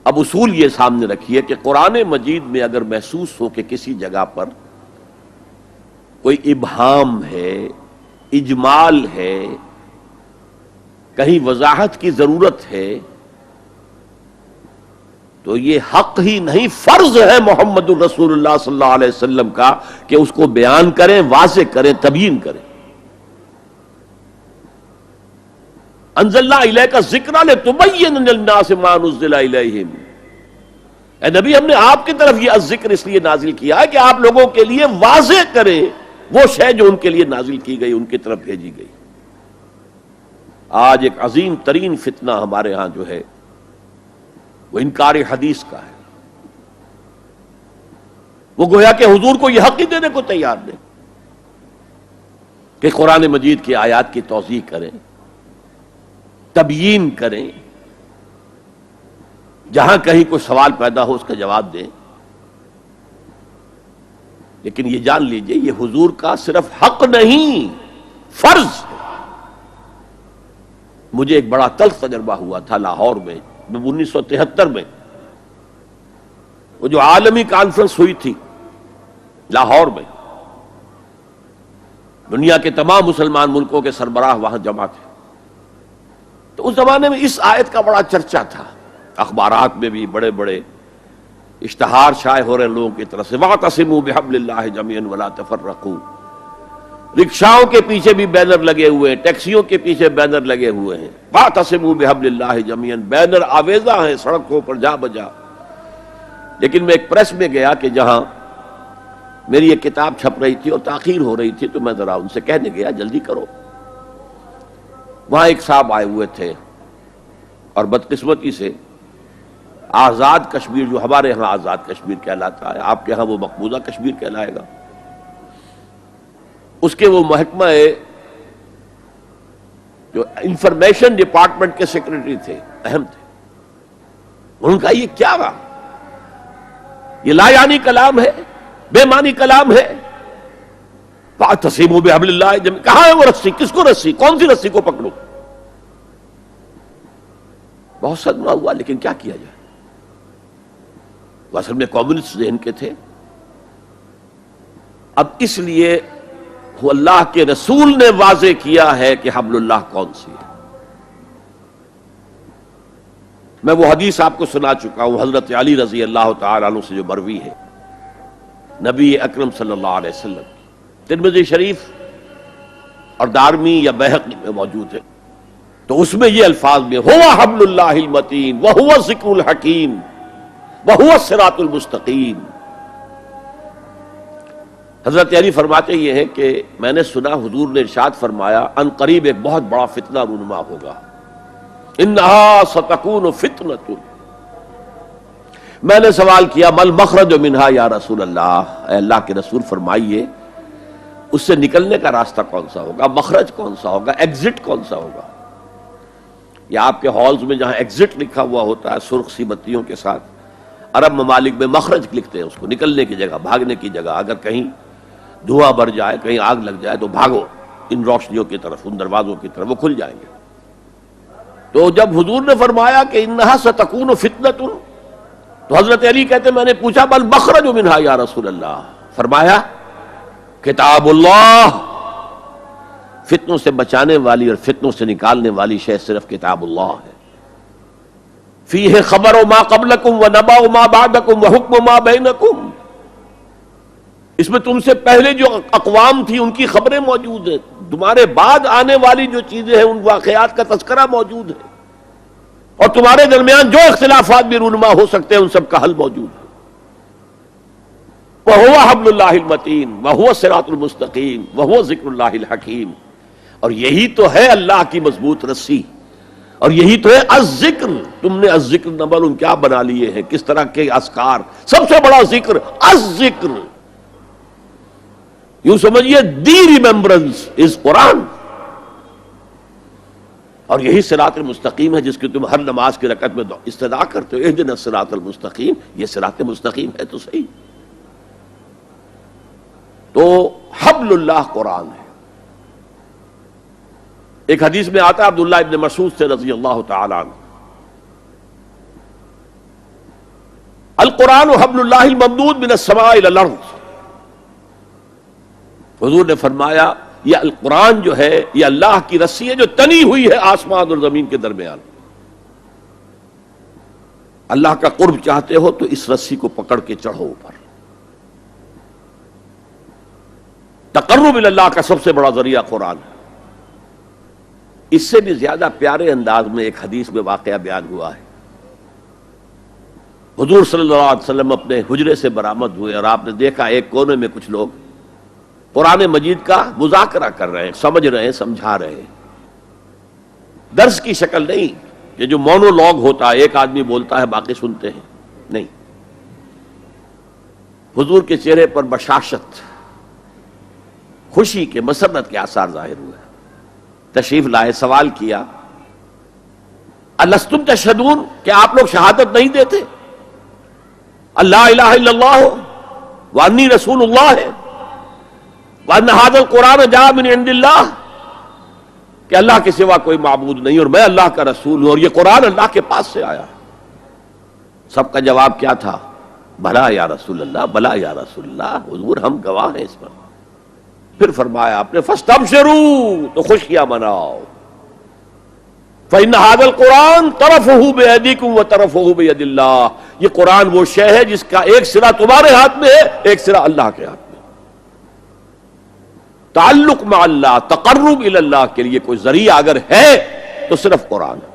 اب اصول یہ سامنے رکھیے کہ قرآن مجید میں اگر محسوس ہو کہ کسی جگہ پر کوئی ابہام ہے، اجمال ہے، کہیں وضاحت کی ضرورت ہے، تو یہ حق ہی نہیں فرض ہے محمد الرسول اللہ صلی اللہ علیہ وسلم کا کہ اس کو بیان کریں، واضح کریں، تبیین کریں۔ انزلنا الیک الذکر لتبین للناس ما نزل الیہم، اے نبی ہم نے آپ کی طرف یہ ذکر اس لیے نازل کیا ہے کہ آپ لوگوں کے لیے واضح کریں وہ شے جو ان کے لیے نازل کی گئی، ان کی طرف بھیجی گئی۔ آج ایک عظیم ترین فتنہ ہمارے ہاں جو ہے وہ انکار حدیث کا ہے۔ وہ گویا کہ حضور کو یہ حق ہی دینے کو تیار نہیں کہ قرآن مجید کی آیات کی توضیح کریں، تبیین کریں، جہاں کہیں کوئی سوال پیدا ہو اس کا جواب دیں۔ لیکن یہ جان لیجئے یہ حضور کا صرف حق نہیں، فرض ہے۔ مجھے ایک بڑا تلخ تجربہ ہوا تھا لاہور میں 1973 میں، وہ جو عالمی کانفرنس ہوئی تھی لاہور میں، دنیا کے تمام مسلمان ملکوں کے سربراہ وہاں جمع تھے۔ تو اس زمانے میں اس آیت کا بڑا چرچا تھا، اخبارات میں بھی بڑے بڑے اشتہار شائع ہو رہے لوگوں کی طرف سے، وَاعْتَصِمُوا بِحَبْلِ اللَّهِ جَمِيعًا وَلَا تَفَرَّقُوا۔ رکشاؤں کے پیچھے بھی بینر لگے ہوئے ہیں، ٹیکسیوں کے پیچھے بینر لگے ہوئے ہیں، وَاعْتَصِمُوا بِحَبْلِ اللَّهِ جَمِيعًا، بینر آویزاں ہیں سڑکوں پر جا بجا۔ لیکن میں ایک پریس میں گیا کہ جہاں میری ایک کتاب چھپ رہی تھی اور تاخیر ہو رہی تھی، تو میں ذرا ان سے کہنے گیا جلدی کرو۔ وہاں ایک صاحب آئے ہوئے تھے اور بدقسمتی سے آزاد کشمیر، جو ہمارے ہاں آزاد کشمیر کہلاتا ہے، آپ کے ہاں وہ مقبوضہ کشمیر کہلائے گا، اس کے وہ محکمہ جو انفارمیشن ڈپارٹمنٹ کے سیکرٹری تھے، اہم تھے۔ ان کا یہ کیا رہا؟ یہ لا یعنی کلام ہے، بے معنی کلام ہے۔ فَاعْتَصِمُوا بِحَبْلِ اللَّهِ جَمِيعًا، کہاں ہے وہ رسی؟ کس کو رسی؟ کون سی رسی کو پکڑوں؟ بہت صدمہ ہوا، لیکن کیا کیا جائے؟ وہ اصل میں کمیونسٹ ذہن کے تھے۔ اب اس لیے وہ اللہ کے رسول نے واضح کیا ہے کہ حبل اللہ کون سی ہے۔ میں وہ حدیث آپ کو سنا چکا ہوں، حضرت علی رضی اللہ تعالیٰ عنہ سے جو مروی ہے نبی اکرم صلی اللہ علیہ وسلم، ترمذی شریف اور دارمی یا بیہقی میں موجود ہے۔ تو اس میں یہ الفاظ میں ہوا حبل اللہ المتین وہو ذکر الحکیم وہو الصراط المستقیم۔ حضرت علی فرماتے یہ ہیں کہ میں نے سنا حضور نے ارشاد فرمایا ان قریب ایک بہت بڑا فتنہ رونما ہوگا، انہا ستکون فتنۃ۔ میں نے سوال کیا مل مخرج منہا یا رسول اللہ، اے اللہ کے رسول فرمائیے اس سے نکلنے کا راستہ کون سا ہوگا، مخرج کون سا ہوگا، ایگزٹ کون سا ہوگا؟ یا آپ کے ہالز میں جہاں ایگزٹ لکھا ہوا ہوتا ہے سرخ سی بتیوں کے ساتھ، عرب ممالک میں مخرج لکھتے ہیں اس کو، نکلنے کی جگہ، بھاگنے کی جگہ۔ اگر کہیں دھواں بھر جائے، کہیں آگ لگ جائے تو بھاگو ان روشنیوں کی طرف، ان دروازوں کی طرف، وہ کھل جائیں گے۔ تو جب حضور نے فرمایا کہ انہا ستکون فتنۃ، تو حضرت علی کہتے میں نے پوچھا بل مخرج منہا یا رسول اللہ، فرمایا کتاب اللہ، فتنوں سے بچانے والی اور فتنوں سے نکالنے والی شے صرف کتاب اللہ ہے۔ فیہ خبر ما قبلکم و نبأ ما بعدکم و حکم ما بینکم، اس میں تم سے پہلے جو اقوام تھی ان کی خبریں موجود ہیں، تمہارے بعد آنے والی جو چیزیں ہیں ان واقعات کا تذکرہ موجود ہے، اور تمہارے درمیان جو اختلافات بھی رونما ہو سکتے ہیں ان سب کا حل موجود ہے۔ وَهُوَ حَبْلُ اللَّهِ الْمَتِينُ وَهُوَ الصِّرَاطُ الْمُسْتَقِيمُ وَهُوَ ذِكْرُ اللَّهِ الْحَكِيمُ۔ اور یہی تو ہے اللہ کی مضبوط رسی، اور یہی تو ہے الذکر۔ تم نے الذکر نہ معلوم کیا بنا لیے ہیں، کس طرح کے اذکار، سب سے بڑا ذکر الذکر، یوں سمجھیے دی ریممبرنس از قرآن۔ اور یہی صراط المستقیم ہے جس کی تم ہر نماز کی رکعت میں استدعا کرتے ہو، اہدنا الصراط المستقیم، یہ صراط مستقیم ہے تو صحیح۔ تو حبل اللہ قرآن ہے۔ ایک حدیث میں آتا ہے عبداللہ ابن مسعود سے رضی اللہ تعالیٰ عنہ، القرآن حبل اللہ الممدود من السماء الی الارض، حضور نے فرمایا یہ القرآن جو ہے یہ اللہ کی رسی ہے جو تنی ہوئی ہے آسمان اور زمین کے درمیان. اللہ کا قرب چاہتے ہو تو اس رسی کو پکڑ کے چڑھو اوپر. تقرب اللہ کا سب سے بڑا ذریعہ قرآن ہے. اس سے بھی زیادہ پیارے انداز میں ایک حدیث میں واقعہ بیان ہوا ہے. حضور صلی اللہ علیہ وسلم اپنے حجرے سے برآمد ہوئے اور آپ نے دیکھا ایک کونے میں کچھ لوگ قرآن مجید کا مذاکرہ کر رہے ہیں، سمجھ رہے ہیں، سمجھا رہے ہیں. درس کی شکل نہیں کہ جو مونولوگ ہوتا ہے، ایک آدمی بولتا ہے باقی سنتے ہیں، نہیں. حضور کے چہرے پر بشاشت، خوشی کے، مسرت کے آثار ظاہر ہوئے. تشریف لائے، سوال کیا الستم تشہدون، کہ آپ لوگ شہادت نہیں دیتے اللہ الہ الا اللہ وانی رسول اللہ ہے وان ھذا القرآن جاء من عند اللہ، کہ اللہ کے سوا کوئی معبود نہیں اور میں اللہ کا رسول ہوں اور یہ قرآن اللہ کے پاس سے آیا. سب کا جواب کیا تھا؟ بھلا یا رسول اللہ، بھلا یا رسول اللہ، حضور ہم گواہ ہیں اس پر. پھر فرمایا آپ نے فاستبشروا، تو خوشیاں مناؤ. فإن هذا القرآن طرفه بأيديكم وطرفه بيد اللہ، یہ قرآن وہ شے ہے جس کا ایک سرا تمہارے ہاتھ میں ہے، ایک سرا اللہ کے ہاتھ میں. تعلق مع اللہ، تقرب الی اللہ کے لیے کوئی ذریعہ اگر ہے تو صرف قرآن ہے.